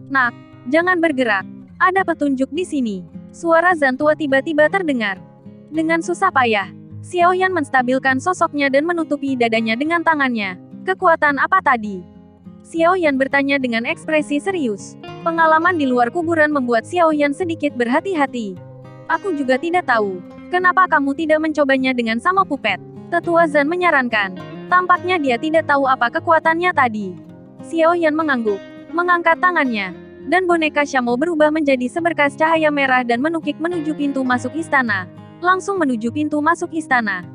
Nak, jangan bergerak. Ada petunjuk di sini. Suara Zan tua tiba-tiba terdengar. Dengan susah payah, Xiaoyan menstabilkan sosoknya dan menutupi dadanya dengan tangannya. Kekuatan apa tadi? Xiaoyan bertanya dengan ekspresi serius. Pengalaman di luar kuburan membuat Xiaoyan sedikit berhati-hati. Aku juga tidak tahu. Kenapa kamu tidak mencobanya dengan sama pupet? Tetua Zan menyarankan. Tampaknya dia tidak tahu apa kekuatannya tadi. Xiaoyan mengangguk, mengangkat tangannya, dan boneka Shamo berubah menjadi seberkas cahaya merah dan menukik menuju pintu masuk istana. Langsung menuju pintu masuk istana.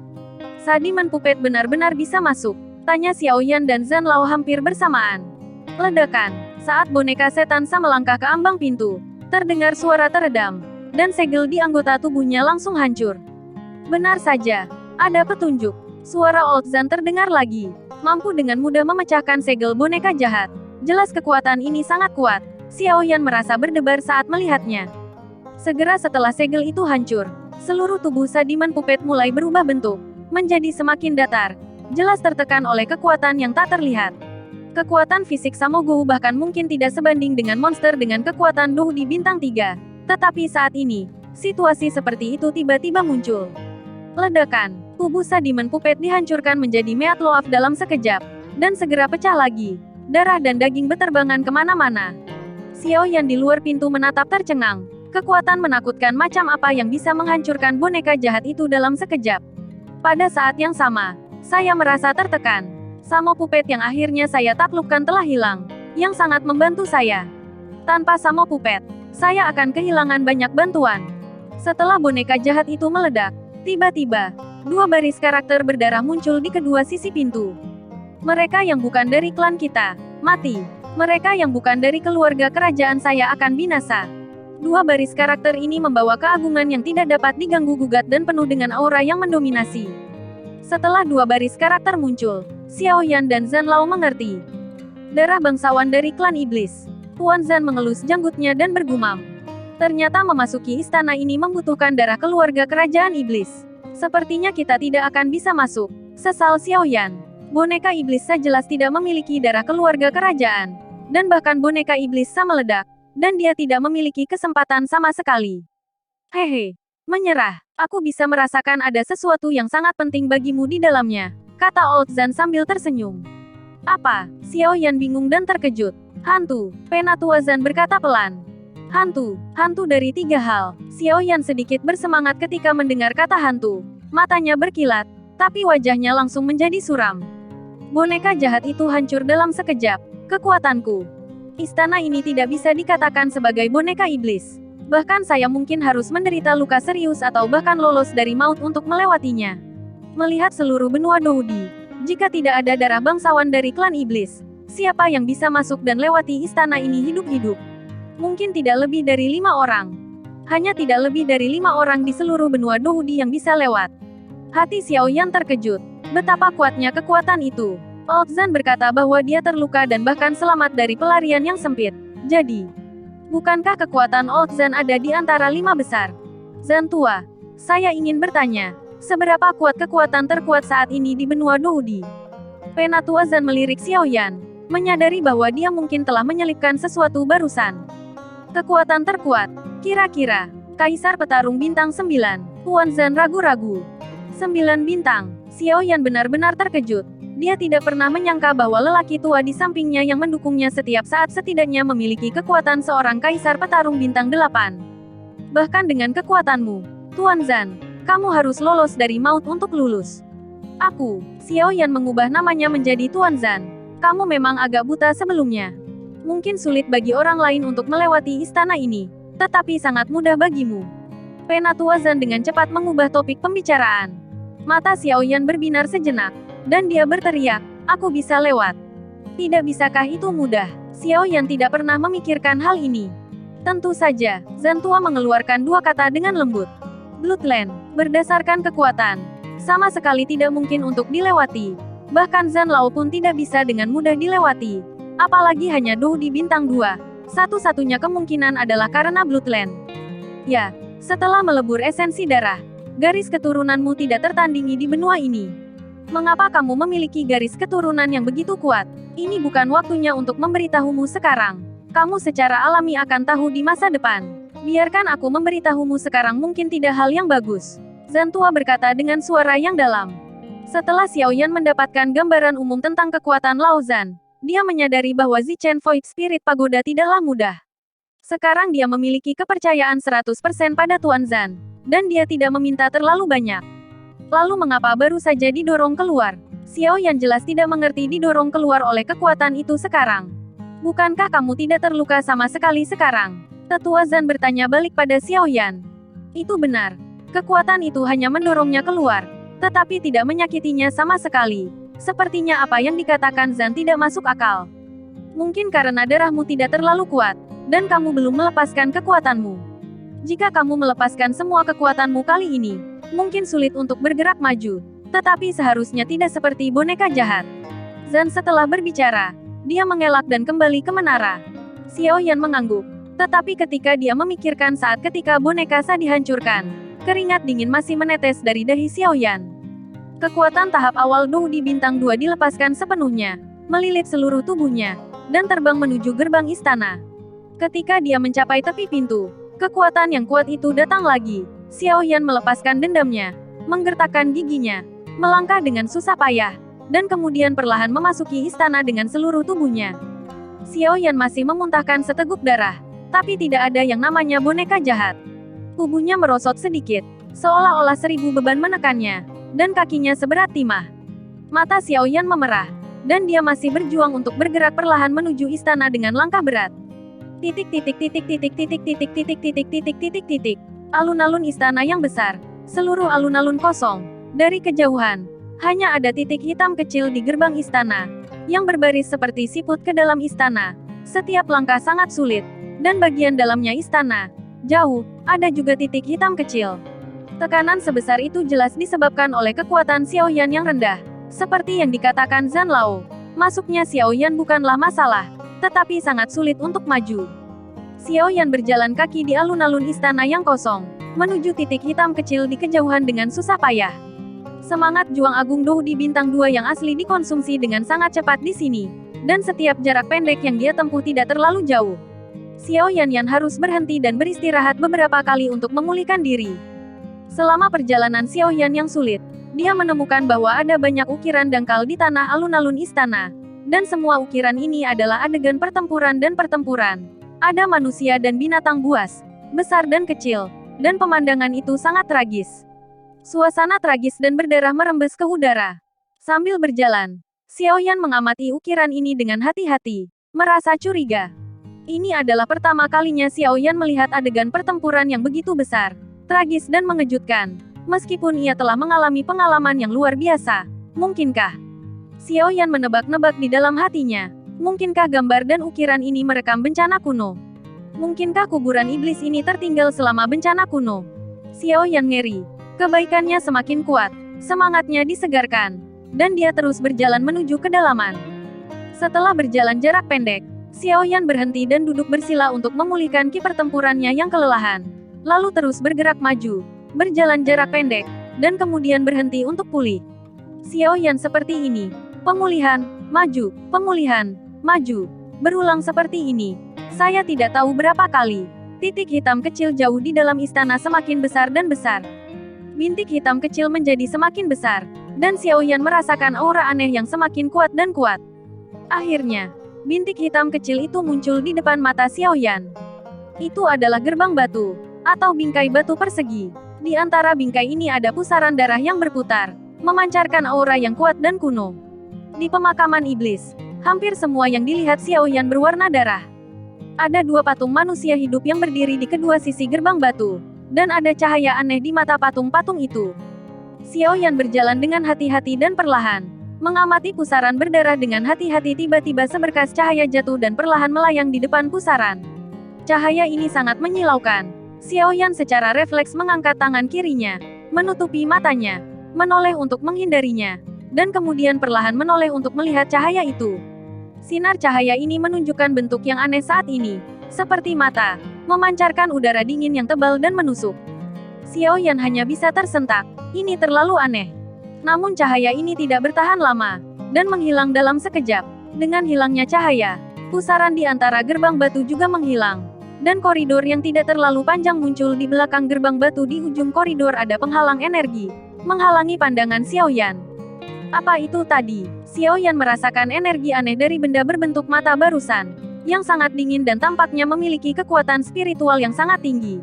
Sadiman pupet benar-benar bisa masuk? Tanya Xiaoyan dan Zan Lao hampir bersamaan. Ledakan. Saat boneka setan Sa melangkah ke ambang pintu, terdengar suara teredam, dan segel di anggota tubuhnya langsung hancur. Benar saja. Ada petunjuk. Suara Old Zan terdengar lagi. Mampu dengan mudah memecahkan segel boneka jahat. Jelas kekuatan ini sangat kuat. Xiaoyan merasa berdebar saat melihatnya. Segera setelah segel itu hancur, seluruh tubuh Sadiman Pupet mulai berubah bentuk, menjadi semakin datar. Jelas tertekan oleh kekuatan yang tak terlihat. Kekuatan fisik Samogou bahkan mungkin tidak sebanding dengan monster dengan kekuatan Dou di bintang 3. Tetapi saat ini, situasi seperti itu tiba-tiba muncul. Ledakan. Tubuh Sadiman Pupet dihancurkan menjadi meatloaf dalam sekejap, dan segera pecah lagi. Darah dan daging beterbangan kemana-mana. Xiaoyan di luar pintu menatap tercengang. Kekuatan menakutkan macam apa yang bisa menghancurkan boneka jahat itu dalam sekejap. Pada saat yang sama, saya merasa tertekan. Samo Pupet yang akhirnya saya taklukkan telah hilang, yang sangat membantu saya. Tanpa Samo Pupet, saya akan kehilangan banyak bantuan. Setelah boneka jahat itu meledak, tiba-tiba, dua baris karakter berdarah muncul di kedua sisi pintu. Mereka yang bukan dari klan kita, mati. Mereka yang bukan dari keluarga kerajaan saya akan binasa. Dua baris karakter ini membawa keagungan yang tidak dapat diganggu-gugat dan penuh dengan aura yang mendominasi. Setelah dua baris karakter muncul, Xiaoyan dan Zan Lao mengerti. Darah bangsawan dari klan iblis. Tuan Zan mengelus janggutnya dan bergumam. Ternyata memasuki istana ini membutuhkan darah keluarga kerajaan iblis. Sepertinya kita tidak akan bisa masuk, sesal Xiaoyan. Boneka iblis Sa jelas tidak memiliki darah keluarga kerajaan. Dan bahkan boneka iblis Sa meledak, dan dia tidak memiliki kesempatan sama sekali. Hehe, menyerah. Aku bisa merasakan ada sesuatu yang sangat penting bagimu di dalamnya, kata Old Zan sambil tersenyum. Apa? Xiaoyan bingung dan terkejut. Hantu, Penatua Zan berkata pelan. Hantu dari 3 hal. Xiaoyan sedikit bersemangat ketika mendengar kata hantu. Matanya berkilat, tapi wajahnya langsung menjadi suram. Boneka jahat itu hancur dalam sekejap. Kekuatanku. Istana ini tidak bisa dikatakan sebagai boneka iblis. Bahkan saya mungkin harus menderita luka serius atau bahkan lolos dari maut untuk melewatinya. Melihat seluruh benua Doudi, jika tidak ada darah bangsawan dari klan iblis, siapa yang bisa masuk dan lewati istana ini hidup-hidup? Mungkin tidak lebih dari 5 orang. Hanya tidak lebih dari 5 orang di seluruh benua Doudi yang bisa lewat. Hati Xiaoyan terkejut. Betapa kuatnya kekuatan itu. Old Zan berkata bahwa dia terluka dan bahkan selamat dari pelarian yang sempit. Jadi, bukankah kekuatan Old Zan ada di antara 5 besar? Zan tua, saya ingin bertanya, seberapa kuat kekuatan terkuat saat ini di benua Doudi? Penatua Zan melirik Xiaoyan, menyadari bahwa dia mungkin telah menyelipkan sesuatu barusan. Kekuatan terkuat, kira-kira, Kaisar Petarung Bintang 9, Tuan Zan ragu-ragu. 9 bintang, Xiaoyan benar-benar terkejut. Dia tidak pernah menyangka bahwa lelaki tua di sampingnya yang mendukungnya setiap saat setidaknya memiliki kekuatan seorang Kaisar Petarung Bintang 8. Bahkan dengan kekuatanmu, Tuan Zan, kamu harus lolos dari maut untuk lulus. Aku, Xiaoyan mengubah namanya menjadi Tuan Zan. Kamu memang agak buta sebelumnya. Mungkin sulit bagi orang lain untuk melewati istana ini, tetapi sangat mudah bagimu. Penatua Zan dengan cepat mengubah topik pembicaraan. Mata Xiaoyan berbinar sejenak, dan dia berteriak, aku bisa lewat. Tidak bisakah itu mudah? Xiaoyan tidak pernah memikirkan hal ini. Tentu saja, Zan tua mengeluarkan 2 kata dengan lembut. Bloodland, berdasarkan kekuatan, sama sekali tidak mungkin untuk dilewati. Bahkan Zan Lao pun tidak bisa dengan mudah dilewati. Apalagi hanya Dou di bintang 2. Satu-satunya kemungkinan adalah karena Bloodland. Ya, setelah melebur esensi darah, garis keturunanmu tidak tertandingi di benua ini. Mengapa kamu memiliki garis keturunan yang begitu kuat? Ini bukan waktunya untuk memberitahumu sekarang. Kamu secara alami akan tahu di masa depan. Biarkan aku memberitahumu sekarang, mungkin tidak hal yang bagus. Zan Tua berkata dengan suara yang dalam. Setelah Xiaoyan mendapatkan gambaran umum tentang kekuatan Lao Zan, dia menyadari bahwa Zichen Void Spirit Pagoda tidaklah mudah. Sekarang dia memiliki kepercayaan 100% pada Tuan Zan, dan dia tidak meminta terlalu banyak. Lalu mengapa baru saja didorong keluar? Xiaoyan jelas tidak mengerti didorong keluar oleh kekuatan itu sekarang. Bukankah kamu tidak terluka sama sekali sekarang? Tetua Zan bertanya balik pada Xiaoyan. Itu benar. Kekuatan itu hanya mendorongnya keluar, tetapi tidak menyakitinya sama sekali. Sepertinya apa yang dikatakan Zan tidak masuk akal. Mungkin karena darahmu tidak terlalu kuat, dan kamu belum melepaskan kekuatanmu. Jika kamu melepaskan semua kekuatanmu kali ini, mungkin sulit untuk bergerak maju. Tetapi seharusnya tidak seperti boneka jahat. Zan setelah berbicara, dia mengelak dan kembali ke menara. Xiaoyan mengangguk. Tetapi ketika dia memikirkan saat ketika boneka Sa dihancurkan, keringat dingin masih menetes dari dahi Xiaoyan. Kekuatan tahap awal Dou di bintang 2 dilepaskan sepenuhnya, melilit seluruh tubuhnya, dan terbang menuju gerbang istana. Ketika dia mencapai tepi pintu, kekuatan yang kuat itu datang lagi. Xiaoyan melepaskan dendamnya, menggertakkan giginya, melangkah dengan susah payah, dan kemudian perlahan memasuki istana dengan seluruh tubuhnya. Xiaoyan masih memuntahkan seteguk darah, tapi tidak ada yang namanya boneka jahat. Tubuhnya merosot sedikit, seolah-olah 1000 beban menekannya, dan kakinya seberat timah. Mata Xiaoyan memerah, dan dia masih berjuang untuk bergerak perlahan menuju istana dengan langkah berat. Alun-alun istana yang besar, seluruh alun-alun kosong. Dari kejauhan, hanya ada titik hitam kecil di gerbang istana, yang berbaris seperti siput ke dalam istana. Setiap langkah sangat sulit, dan bagian dalamnya istana, jauh, ada juga titik hitam kecil. Tekanan sebesar itu jelas disebabkan oleh kekuatan Xiaoyan yang rendah. Seperti yang dikatakan Zan Lao, masuknya Xiaoyan bukanlah masalah, tetapi sangat sulit untuk maju. Xiaoyan berjalan kaki di alun-alun istana yang kosong, menuju titik hitam kecil di kejauhan dengan susah payah. Semangat juang agung Dou di bintang 2 yang asli dikonsumsi dengan sangat cepat di sini, dan setiap jarak pendek yang dia tempuh tidak terlalu jauh. Xiaoyan harus berhenti dan beristirahat beberapa kali untuk memulihkan diri. Selama perjalanan Xiaoyan yang sulit, dia menemukan bahwa ada banyak ukiran dangkal di tanah alun-alun istana, dan semua ukiran ini adalah adegan pertempuran dan pertempuran. Ada manusia dan binatang buas, besar dan kecil, dan pemandangan itu sangat tragis. Suasana tragis dan berdarah merembes ke udara. Sambil berjalan, Xiaoyan mengamati ukiran ini dengan hati-hati, merasa curiga. Ini adalah pertama kalinya Xiaoyan melihat adegan pertempuran yang begitu besar, tragis dan mengejutkan. Meskipun ia telah mengalami pengalaman yang luar biasa, mungkinkah? Xiaoyan menebak-nebak di dalam hatinya. Mungkinkah gambar dan ukiran ini merekam bencana kuno? Mungkinkah kuburan iblis ini tertinggal selama bencana kuno? Xiaoyan ngeri. Kebaikannya semakin kuat, semangatnya disegarkan, dan dia terus berjalan menuju kedalaman. Setelah berjalan jarak pendek, Xiaoyan berhenti dan duduk bersila untuk memulihkan ki pertempurannya yang kelelahan. Lalu terus bergerak maju, berjalan jarak pendek, dan kemudian berhenti untuk pulih. Xiaoyan seperti ini, pemulihan, maju, pemulihan, maju, berulang seperti ini. Saya tidak tahu berapa kali. Titik hitam kecil jauh di dalam istana semakin besar dan besar. Bintik hitam kecil menjadi semakin besar, dan Xiaoyan merasakan aura aneh yang semakin kuat dan kuat. Akhirnya, bintik hitam kecil itu muncul di depan mata Xiaoyan. Itu adalah gerbang batu, atau bingkai batu persegi. Di antara bingkai ini ada pusaran darah yang berputar, memancarkan aura yang kuat dan kuno. Di pemakaman iblis, hampir semua yang dilihat Xiaoyan berwarna darah. Ada 2 patung manusia hidup yang berdiri di kedua sisi gerbang batu, dan ada cahaya aneh di mata patung-patung itu. Xiaoyan berjalan dengan hati-hati dan perlahan, mengamati pusaran berdarah dengan hati-hati. Tiba-tiba seberkas cahaya jatuh dan perlahan melayang di depan pusaran. Cahaya ini sangat menyilaukan. Xiaoyan secara refleks mengangkat tangan kirinya, menutupi matanya, menoleh untuk menghindarinya, dan kemudian perlahan menoleh untuk melihat cahaya itu. Sinar cahaya ini menunjukkan bentuk yang aneh saat ini, seperti mata, memancarkan udara dingin yang tebal dan menusuk. Xiaoyan hanya bisa tersentak, ini terlalu aneh. Namun cahaya ini tidak bertahan lama, dan menghilang dalam sekejap. Dengan hilangnya cahaya, Pusaran di antara gerbang batu juga menghilang. Dan koridor yang tidak terlalu panjang muncul di belakang gerbang batu. Di ujung koridor ada penghalang energi, menghalangi pandangan Xiaoyan. Apa itu tadi? Xiaoyan merasakan energi aneh dari benda berbentuk mata barusan, yang sangat dingin dan tampaknya memiliki kekuatan spiritual yang sangat tinggi.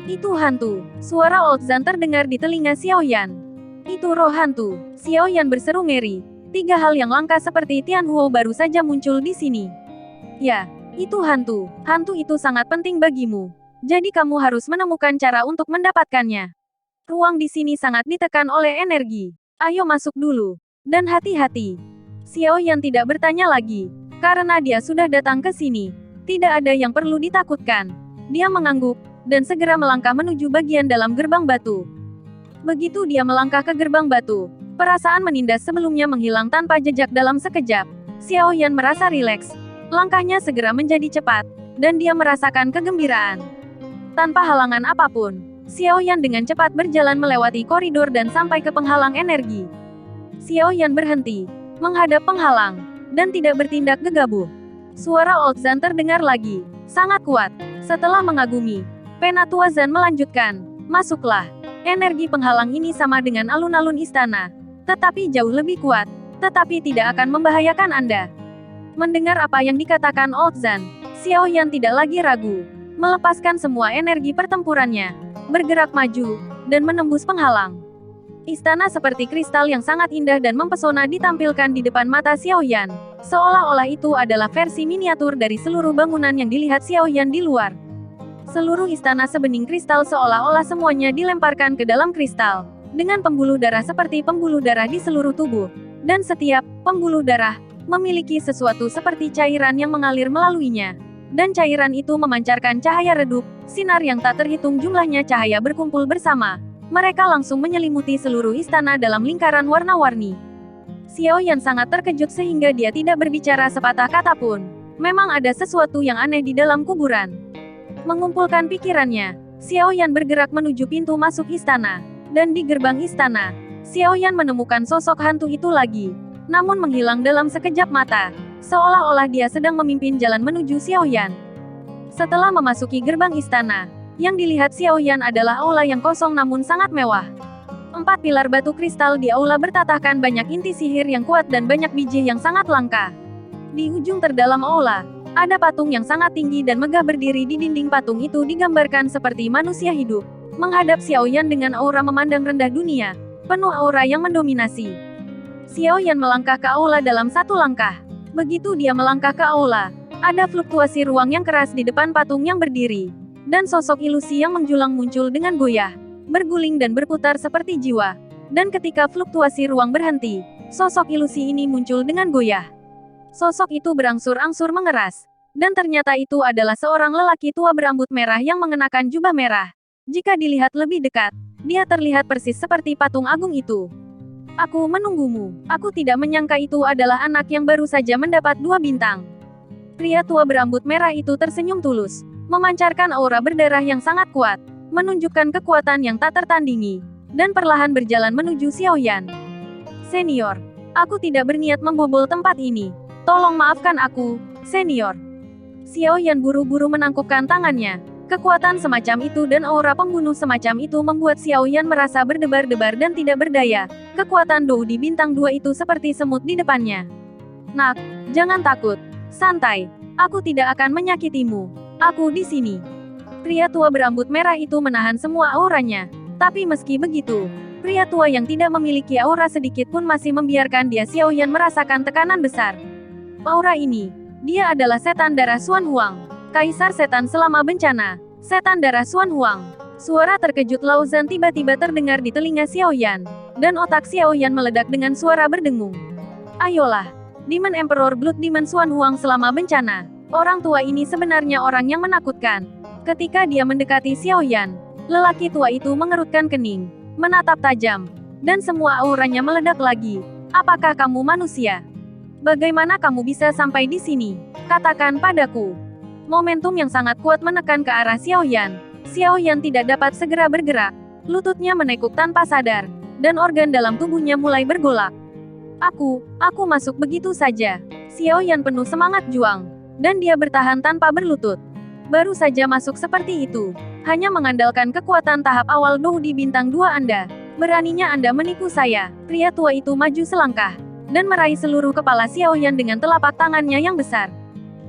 Itu hantu. Suara Old Zan terdengar di telinga Xiaoyan. Itu roh hantu. Xiaoyan berseru ngeri. 3 hal yang langka seperti Tianhuo baru saja muncul di sini. Ya, itu hantu. Hantu itu sangat penting bagimu. Jadi kamu harus menemukan cara untuk mendapatkannya. Ruang di sini sangat ditekan oleh energi. Ayo masuk dulu. Dan hati-hati. Xiaoyan tidak bertanya lagi. Karena dia sudah datang ke sini. Tidak ada yang perlu ditakutkan. Dia mengangguk, dan segera melangkah menuju bagian dalam gerbang batu. Begitu dia melangkah ke gerbang batu, perasaan menindas sebelumnya menghilang tanpa jejak dalam sekejap. Xiaoyan merasa rileks. Langkahnya segera menjadi cepat, dan dia merasakan kegembiraan. Tanpa halangan apapun, Xiaoyan dengan cepat berjalan melewati koridor dan sampai ke penghalang energi. Xiaoyan berhenti, menghadap penghalang, dan tidak bertindak gegabah. Suara Old Zan terdengar lagi, sangat kuat. Setelah mengagumi, Penatua Zan melanjutkan, masuklah. Energi penghalang ini sama dengan alun-alun istana, tetapi jauh lebih kuat, tetapi tidak akan membahayakan Anda. Mendengar apa yang dikatakan Old Zan, Xiaoyan tidak lagi ragu, melepaskan semua energi pertempurannya, bergerak maju, dan menembus penghalang. Istana seperti kristal yang sangat indah dan mempesona ditampilkan di depan mata Xiaoyan, seolah-olah itu adalah versi miniatur dari seluruh bangunan yang dilihat Xiaoyan di luar. Seluruh istana sebening kristal seolah-olah semuanya dilemparkan ke dalam kristal, dengan pembuluh darah seperti pembuluh darah di seluruh tubuh, dan setiap pembuluh darah memiliki sesuatu seperti cairan yang mengalir melaluinya. Dan cairan itu memancarkan cahaya redup, sinar yang tak terhitung jumlahnya cahaya berkumpul bersama. Mereka langsung menyelimuti seluruh istana dalam lingkaran warna-warni. Xiaoyan sangat terkejut sehingga dia tidak berbicara sepatah kata pun. Memang ada sesuatu yang aneh di dalam kuburan. Mengumpulkan pikirannya, Xiaoyan bergerak menuju pintu masuk istana. Dan di gerbang istana, Xiaoyan menemukan sosok hantu itu lagi. Namun menghilang dalam sekejap mata. Seolah-olah dia sedang memimpin jalan menuju Xiaoyan. Setelah memasuki gerbang istana, yang dilihat Xiaoyan adalah aula yang kosong namun sangat mewah. 4 pilar batu kristal di aula bertatahkan banyak inti sihir yang kuat dan banyak biji yang sangat langka. Di ujung terdalam aula, ada patung yang sangat tinggi dan megah berdiri di dinding. Patung itu digambarkan seperti manusia hidup, menghadap Xiaoyan dengan aura memandang rendah dunia, penuh aura yang mendominasi. Xiaoyan melangkah ke aula dalam satu langkah. Begitu dia melangkah ke aula, ada fluktuasi ruang yang keras di depan patung yang berdiri. Dan sosok ilusi yang menjulang muncul dengan goyah, berguling dan berputar seperti jiwa. Dan ketika fluktuasi ruang berhenti, sosok ilusi ini muncul dengan goyah. Sosok itu berangsur-angsur mengeras. Dan ternyata itu adalah seorang lelaki tua berambut merah yang mengenakan jubah merah. Jika dilihat lebih dekat, dia terlihat persis seperti patung agung itu. Aku menunggumu. Aku tidak menyangka itu adalah anak yang baru saja mendapat 2 bintang. Pria tua berambut merah itu tersenyum tulus, memancarkan aura berdarah yang sangat kuat, menunjukkan kekuatan yang tak tertandingi, dan perlahan berjalan menuju Xiaoyan. Senior, aku tidak berniat membobol tempat ini. Tolong maafkan aku, senior. Xiaoyan buru-buru menangkupkan tangannya. Kekuatan semacam itu dan aura pembunuh semacam itu membuat Xiaoyan merasa berdebar-debar dan tidak berdaya. Kekuatan Dou di bintang 2 itu seperti semut di depannya. Nak, jangan takut. Santai. Aku tidak akan menyakitimu. Aku di sini. Pria tua berambut merah itu menahan semua auranya. Tapi meski begitu, pria tua yang tidak memiliki aura sedikit pun masih membiarkan dia. Xiaoyan merasakan tekanan besar. Aura ini, dia adalah setan darah Xuan Huang. Kaisar setan selama bencana. Setan darah Xuan Huang. Suara terkejut Lao Zan tiba-tiba terdengar di telinga Xiaoyan. Dan otak Xiaoyan meledak dengan suara berdengung. Ayolah. Demon Emperor Blood Demon Xuan Huang selama bencana. Orang tua ini sebenarnya orang yang menakutkan. Ketika dia mendekati Xiaoyan, lelaki tua itu mengerutkan kening, menatap tajam, dan semua auranya meledak lagi. Apakah kamu manusia? Bagaimana kamu bisa sampai di sini? Katakan padaku. Momentum yang sangat kuat menekan ke arah Xiaoyan. Xiaoyan tidak dapat segera bergerak. Lututnya menekuk tanpa sadar, dan organ dalam tubuhnya mulai bergolak. Aku masuk begitu saja. Xiaoyan penuh semangat juang. dan dia bertahan tanpa berlutut. Baru saja masuk seperti itu. Hanya mengandalkan kekuatan tahap awal Doh di bintang 2 Anda. Beraninya Anda menipu saya. Pria tua itu maju selangkah, dan meraih seluruh kepala Xiaoyan dengan telapak tangannya yang besar.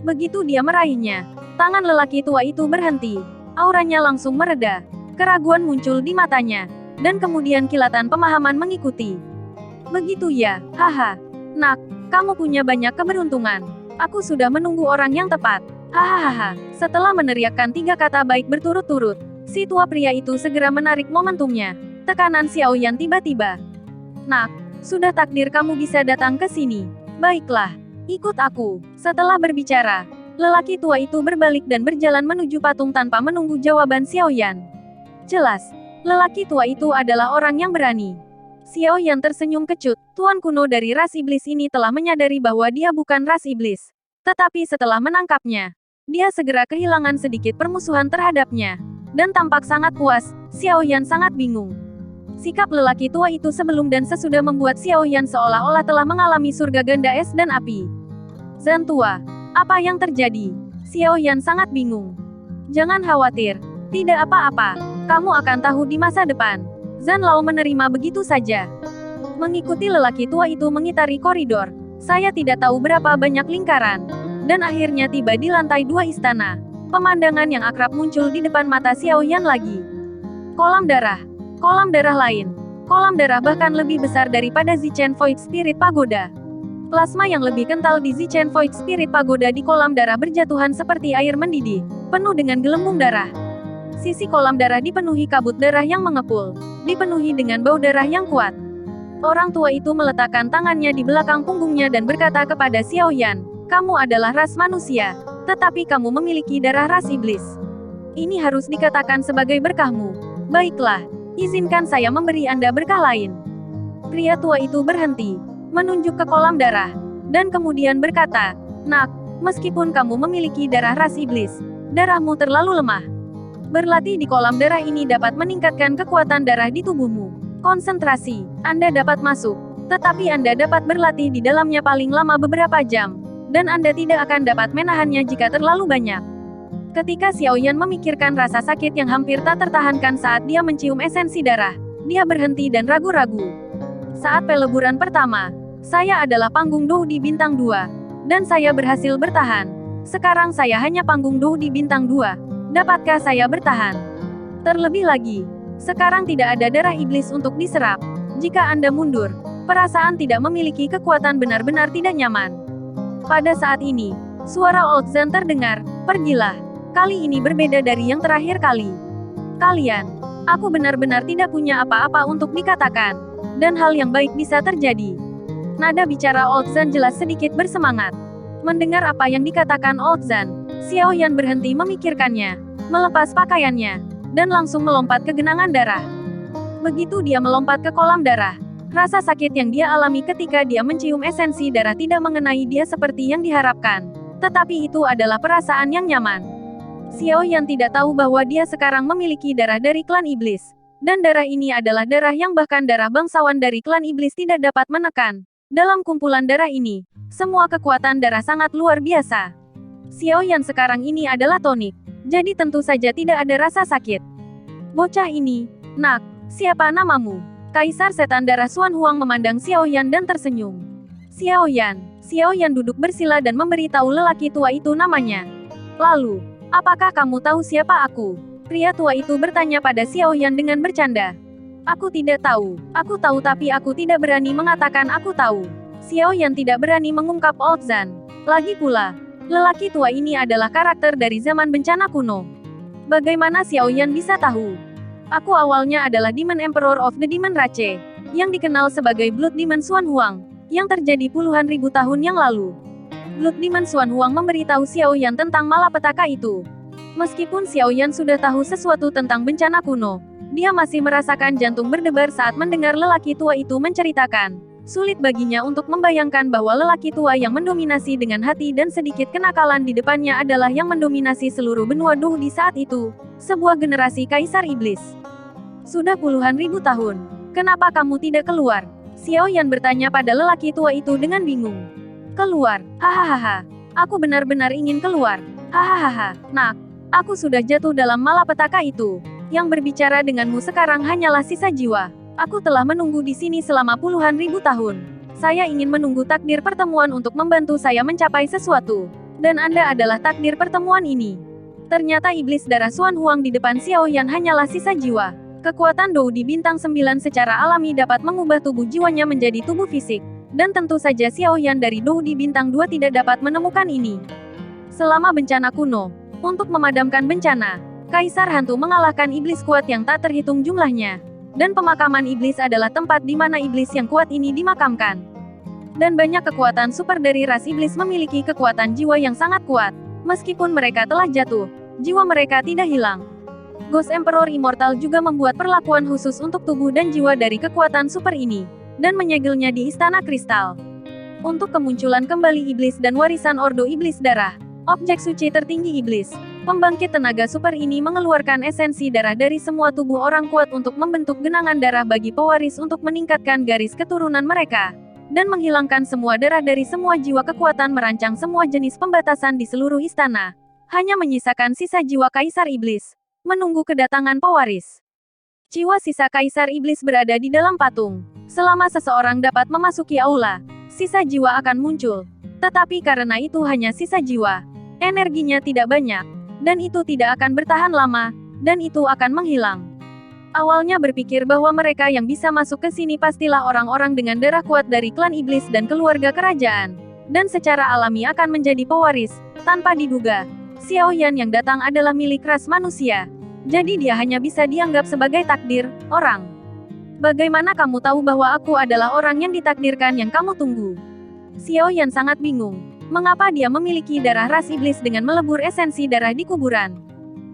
Begitu dia meraihnya, tangan lelaki tua itu berhenti. Auranya langsung mereda. Keraguan muncul di matanya, dan kemudian kilatan pemahaman mengikuti. Begitu ya, haha. Nak, kamu punya banyak keberuntungan. Aku sudah menunggu orang yang tepat. Hahaha. Setelah meneriakkan 3 kata baik berturut-turut, si tua pria itu segera menarik momentumnya. Tekanan Xiaoyan tiba-tiba. Nak, sudah takdir kamu bisa datang ke sini. Baiklah, ikut aku. Setelah berbicara, lelaki tua itu berbalik dan berjalan menuju patung tanpa menunggu jawaban Xiaoyan. Jelas, lelaki tua itu adalah orang yang berani. Xiaoyan tersenyum kecut. Tuan kuno dari ras iblis ini telah menyadari bahwa dia bukan ras iblis. Tetapi setelah menangkapnya, dia segera kehilangan sedikit permusuhan terhadapnya. Dan tampak sangat puas. Xiaoyan sangat bingung. Sikap lelaki tua itu sebelum dan sesudah membuat Xiaoyan seolah-olah telah mengalami surga ganda es dan api. Zan tua, apa yang terjadi? Xiaoyan sangat bingung. Jangan khawatir, tidak apa-apa. Kamu akan tahu di masa depan. Zan Lao menerima begitu saja. Mengikuti lelaki tua itu mengitari koridor. Saya tidak tahu berapa banyak lingkaran. Dan akhirnya tiba di lantai 2 istana. Pemandangan yang akrab muncul di depan mata Xiaoyan lagi. Kolam darah. Kolam darah lain. Kolam darah bahkan lebih besar daripada Zichen Void Spirit Pagoda. Plasma yang lebih kental di Zichen Void Spirit Pagoda di kolam darah berjatuhan seperti air mendidih, penuh dengan gelembung darah. Sisi kolam darah dipenuhi kabut darah yang mengepul, dipenuhi dengan bau darah yang kuat. Orang tua itu meletakkan tangannya di belakang punggungnya dan berkata kepada Xiaoyan, kamu adalah ras manusia, tetapi kamu memiliki darah ras iblis. Ini harus dikatakan sebagai berkahmu. Baiklah, izinkan saya memberi Anda berkah lain. Pria tua itu berhenti, menunjuk ke kolam darah, dan kemudian berkata, Nak, meskipun kamu memiliki darah ras iblis, darahmu terlalu lemah. Berlatih di kolam darah ini dapat meningkatkan kekuatan darah di tubuhmu. Konsentrasi, Anda dapat masuk, tetapi Anda dapat berlatih di dalamnya paling lama beberapa jam, dan Anda tidak akan dapat menahannya jika terlalu banyak. Ketika Xiaoyan memikirkan rasa sakit yang hampir tak tertahankan saat dia mencium esensi darah, dia berhenti dan ragu-ragu. Saat peleburan pertama, saya adalah panggung Doh di bintang 2, dan saya berhasil bertahan. Sekarang saya hanya panggung Doh di bintang 2. Dapatkah saya bertahan? Terlebih lagi, sekarang tidak ada darah iblis untuk diserap. Jika Anda mundur, perasaan tidak memiliki kekuatan benar-benar tidak nyaman. Pada saat ini, suara Old Zan terdengar, pergilah. Kali ini berbeda dari yang terakhir kali. Kalian, aku benar-benar tidak punya apa-apa untuk dikatakan. Dan hal yang baik bisa terjadi. Nada bicara Old Zan jelas sedikit bersemangat. Mendengar apa yang dikatakan Old Zan, Xiaoyan berhenti memikirkannya, melepas pakaiannya, dan langsung melompat ke genangan darah. Begitu dia melompat ke kolam darah, rasa sakit yang dia alami ketika dia mencium esensi darah tidak mengenai dia seperti yang diharapkan. Tetapi itu adalah perasaan yang nyaman. Xiaoyan tidak tahu bahwa dia sekarang memiliki darah dari klan iblis. Dan darah ini adalah darah yang bahkan darah bangsawan dari klan iblis tidak dapat menekan. Dalam kumpulan darah ini, semua kekuatan darah sangat luar biasa. Xiaoyan sekarang ini adalah tonik, jadi tentu saja tidak ada rasa sakit. Bocah ini, Nak, siapa namamu? Kaisar Setan Darah Xuan Huang memandang Xiaoyan dan tersenyum. Xiaoyan duduk bersila dan memberitahu lelaki tua itu namanya. Lalu, apakah kamu tahu siapa aku? Pria tua itu bertanya pada Xiaoyan dengan bercanda. Aku tidak tahu, aku tahu tapi aku tidak berani mengatakan aku tahu. Xiaoyan tidak berani mengungkap Old Zan. Lagi pula, lelaki tua ini adalah karakter dari zaman bencana kuno. Bagaimana Xiaoyan bisa tahu? Aku awalnya adalah Demon Emperor of the Demon Rache, yang dikenal sebagai Blood Demon Xuan Huang, yang terjadi puluhan ribu tahun yang lalu. Blood Demon Xuan Huang memberitahu Xiaoyan tentang malapetaka itu. Meskipun Xiaoyan sudah tahu sesuatu tentang bencana kuno, dia masih merasakan jantung berdebar saat mendengar lelaki tua itu menceritakan. Sulit baginya untuk membayangkan bahwa lelaki tua yang mendominasi dengan hati dan sedikit kenakalan di depannya adalah yang mendominasi seluruh benua Doh di saat itu, sebuah generasi kaisar iblis. Sudah puluhan ribu tahun, kenapa kamu tidak keluar? Xiaoyan bertanya pada lelaki tua itu dengan bingung. Keluar, hahaha. Aku benar-benar ingin keluar. Hahaha, nak. Aku sudah jatuh dalam malapetaka itu. Yang berbicara denganmu sekarang hanyalah sisa jiwa. Aku telah menunggu di sini selama puluhan ribu tahun. Saya ingin menunggu takdir pertemuan untuk membantu saya mencapai sesuatu. Dan Anda adalah takdir pertemuan ini. Ternyata iblis darah Xuan Huang di depan Xiaoyan hanyalah sisa jiwa. Kekuatan Dou di bintang 9 secara alami dapat mengubah tubuh jiwanya menjadi tubuh fisik. Dan tentu saja Xiaoyan dari Dou di bintang 2 tidak dapat menemukan ini. Selama bencana kuno, untuk memadamkan bencana, Kaisar Hantu mengalahkan iblis kuat yang tak terhitung jumlahnya. Dan pemakaman iblis adalah tempat di mana iblis yang kuat ini dimakamkan. Dan banyak kekuatan super dari ras iblis memiliki kekuatan jiwa yang sangat kuat. Meskipun mereka telah jatuh, jiwa mereka tidak hilang. Ghost Emperor Immortal juga membuat perlakuan khusus untuk tubuh dan jiwa dari kekuatan super ini, dan menyegelnya di Istana Kristal. Untuk kemunculan kembali iblis dan warisan Ordo Iblis Darah, objek suci tertinggi iblis, pembangkit tenaga super ini mengeluarkan esensi darah dari semua tubuh orang kuat untuk membentuk genangan darah bagi pewaris untuk meningkatkan garis keturunan mereka, dan menghilangkan semua darah dari semua jiwa kekuatan merancang semua jenis pembatasan di seluruh istana. Hanya menyisakan sisa jiwa Kaisar Iblis, menunggu kedatangan pewaris. Jiwa sisa Kaisar Iblis berada di dalam patung. Selama seseorang dapat memasuki aula, sisa jiwa akan muncul. Tetapi karena itu hanya sisa jiwa, energinya tidak banyak, dan itu tidak akan bertahan lama, dan itu akan menghilang. Awalnya berpikir bahwa mereka yang bisa masuk ke sini pastilah orang-orang dengan darah kuat dari klan iblis dan keluarga kerajaan, dan secara alami akan menjadi pewaris. Tanpa diduga, Xiaoyan yang datang adalah milik ras manusia. Jadi dia hanya bisa dianggap sebagai takdir orang. Bagaimana kamu tahu bahwa aku adalah orang yang ditakdirkan yang kamu tunggu? Xiaoyan sangat bingung. Mengapa dia memiliki darah ras iblis dengan melebur esensi darah di kuburan?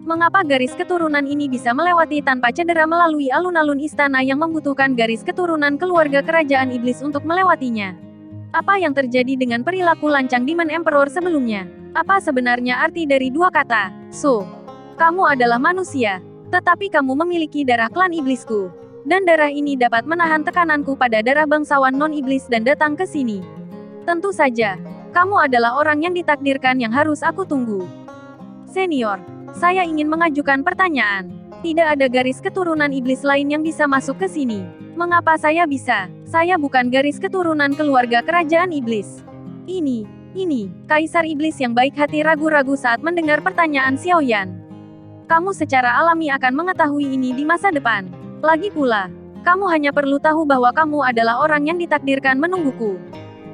Mengapa garis keturunan ini bisa melewati tanpa cedera melalui alun-alun istana yang membutuhkan garis keturunan keluarga kerajaan iblis untuk melewatinya? Apa yang terjadi dengan perilaku lancang Demon Emperor sebelumnya? Apa sebenarnya arti dari dua kata, "So"? Kamu adalah manusia, tetapi kamu memiliki darah klan iblisku. Dan darah ini dapat menahan tekananku pada darah bangsawan non-iblis dan datang ke sini. Tentu saja. Kamu adalah orang yang ditakdirkan yang harus aku tunggu. Senior, saya ingin mengajukan pertanyaan. Tidak ada garis keturunan iblis lain yang bisa masuk ke sini. Mengapa saya bisa? Saya bukan garis keturunan keluarga kerajaan iblis. Ini, Kaisar Iblis yang baik hati ragu-ragu saat mendengar pertanyaan Xiaoyan. Kamu secara alami akan mengetahui ini di masa depan. Lagi pula, kamu hanya perlu tahu bahwa kamu adalah orang yang ditakdirkan menungguku.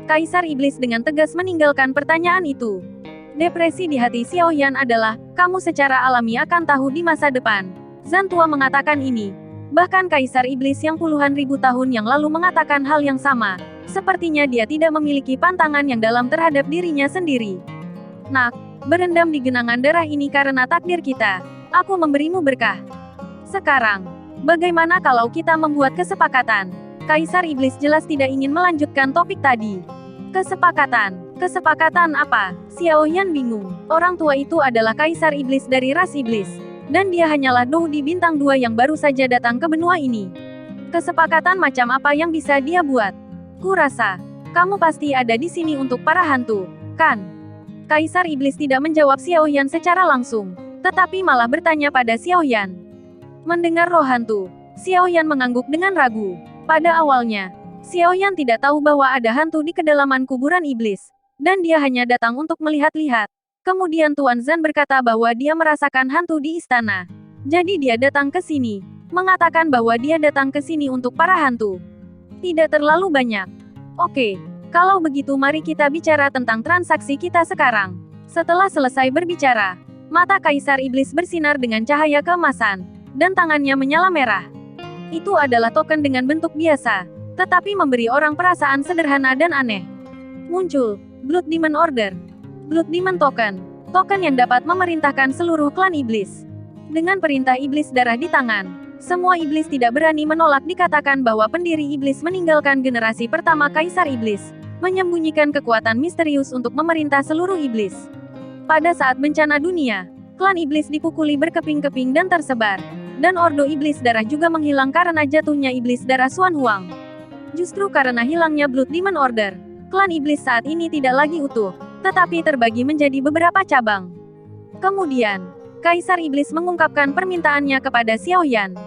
Kaisar Iblis dengan tegas meninggalkan pertanyaan itu. Depresi di hati Xiaoyan adalah, kamu secara alami akan tahu di masa depan. Zhan Tua mengatakan ini. Bahkan Kaisar Iblis yang puluhan ribu tahun yang lalu mengatakan hal yang sama. Sepertinya dia tidak memiliki pantangan yang dalam terhadap dirinya sendiri. Nak, berendam di genangan darah ini karena takdir kita. Aku memberimu berkah. Sekarang, bagaimana kalau kita membuat kesepakatan? Kaisar Iblis jelas tidak ingin melanjutkan topik tadi. Kesepakatan apa? Xiaoyan bingung. Orang tua itu adalah Kaisar Iblis dari ras iblis. Dan dia hanyalah Dou di bintang 2 yang baru saja datang ke benua ini. Kesepakatan macam apa yang bisa dia buat? Kurasa, kamu pasti ada di sini untuk para hantu, kan? Kaisar Iblis tidak menjawab Xiaoyan secara langsung, tetapi malah bertanya pada Xiaoyan. Mendengar roh hantu, Xiaoyan mengangguk dengan ragu. Pada awalnya, Xiaoyan tidak tahu bahwa ada hantu di kedalaman kuburan iblis, dan dia hanya datang untuk melihat-lihat. Kemudian Tuan Zhan berkata bahwa dia merasakan hantu di istana. Jadi dia datang ke sini, mengatakan bahwa dia datang ke sini untuk para hantu. Tidak terlalu banyak. Oke, kalau begitu mari kita bicara tentang transaksi kita sekarang. Setelah selesai berbicara, mata Kaisar Iblis bersinar dengan cahaya keemasan, dan tangannya menyala merah. Itu adalah token dengan bentuk biasa, tetapi memberi orang perasaan sederhana dan aneh. Muncul, Blood Demon Order. Blood Demon Token. Token yang dapat memerintahkan seluruh klan iblis. Dengan perintah iblis darah di tangan, semua iblis tidak berani menolak. Dikatakan bahwa pendiri iblis meninggalkan generasi pertama Kaisar Iblis, menyembunyikan kekuatan misterius untuk memerintah seluruh iblis. Pada saat bencana dunia, klan iblis dipukuli berkeping-keping dan tersebar. Dan Ordo Iblis Darah juga menghilang karena jatuhnya Iblis Darah Xuan Huang. Justru karena hilangnya Blood Demon Order, klan iblis saat ini tidak lagi utuh. tetapi terbagi menjadi beberapa cabang. Kemudian, Kaisar Iblis mengungkapkan permintaannya kepada Xiaoyan.